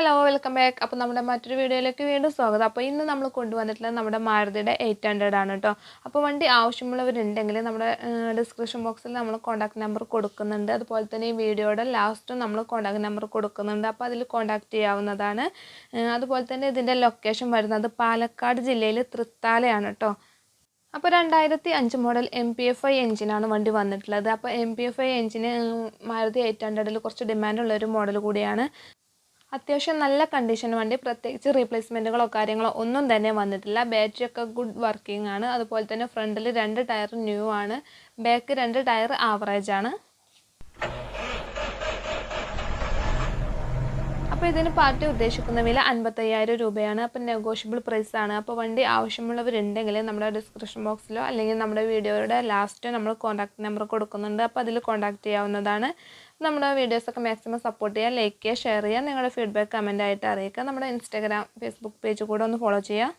Hello welcome back. അപ്പോൾ നമ്മുടെ മറ്റൊരു വീഡിയോയിലേക്ക് വീണ്ടും സ്വാഗതം. അപ്പോൾ ഇന്ന് നമ്മൾ കൊണ്ടുവന്നിട്ടുള്ളത് നമ്മുടെ മാരുതിയുടെ 800 ആണ് കേട്ടോ. അപ്പോൾ വണ്ടി ആവശ്യമുള്ളവരുണ്ടെങ്കിൽ നമ്മുടെ ഡിസ്ക്രിപ്ഷൻ ബോക്സിൽ നമ്മൾ കോൺടാക്ട് നമ്പർ കൊടുക്കുന്നുണ്ട്. അതുപോലെ തന്നെ ഈ വീഡിയോയുടെ ലാസ്റ്റും നമ്മൾ കോൺടാക്ട് നമ്പർ കൊടുക്കുന്നുണ്ട്. അപ്പോൾ അതിൽ കോൺടാക്ട് ചെയ്യാവുന്നതാണ്. അതുപോലെ തന്നെ ഇതിൻ്റെ ലൊക്കേഷൻ വരുന്നത് പാലക്കാട് ജില്ലയിൽ തൃത്താലയാണ് കേട്ടോ. അപ്പോൾ 2005 മോഡൽ MPFI എഞ്ചിനാണ് വണ്ടി വന്നിട്ടുള്ളത്. അപ്പോൾ MPFI എഞ്ചിന് മാരുതി 800ൽ കുറച്ച് ഡിമാൻഡുള്ളൊരു മോഡൽ കൂടിയാണ്. അത്യാവശ്യം നല്ല കണ്ടീഷൻ വണ്ടി, പ്രത്യേകിച്ച് റീപ്ലേസ്മെൻറ്റുകളോ കാര്യങ്ങളോ ഒന്നും തന്നെ വന്നിട്ടില്ല. ബാറ്ററി ഒക്കെ ഗുഡ് വർക്കിംഗ് ആണ്. അതുപോലെ തന്നെ ഫ്രണ്ടിൽ 2 ടയർ ന്യൂ ആണ്, ബാക്ക് 2 ടയർ ആവറേജ് ആണ്. അപ്പോൾ ഇതിന് പാർട്ടി ഉദ്ദേശിക്കുന്ന വില 55,000 രൂപയാണ്. അപ്പോൾ നെഗോഷ്യബിൾ പ്രൈസ് ആണ്. അപ്പോൾ വണ്ടി ആവശ്യമുള്ളവരുണ്ടെങ്കിൽ നമ്മുടെ ഡിസ്ക്രിപ്ഷൻ ബോക്സിലോ അല്ലെങ്കിൽ നമ്മുടെ വീഡിയോയുടെ ലാസ്റ്റോ നമ്മൾ കോൺടാക്ട് നമ്പർ കൊടുക്കുന്നുണ്ട്. അപ്പോൾ അതിൽ കോൺടാക്ട് ചെയ്യാവുന്നതാണ്. നമ്മുടെ വീഡിയോസൊക്കെ മാക്സിമം സപ്പോർട്ട് ചെയ്യുക, ലൈക്ക് ചെയ്യുക, ഷെയർ ചെയ്യുക, നിങ്ങളുടെ ഫീഡ്ബാക്ക് കമൻ്റ് ആയിട്ട് അറിയിക്കുക. നമ്മുടെ ഇൻസ്റ്റാഗ്രാം, ഫേസ്ബുക്ക് പേജ് കൂടെ ഒന്ന് ഫോളോ ചെയ്യുക.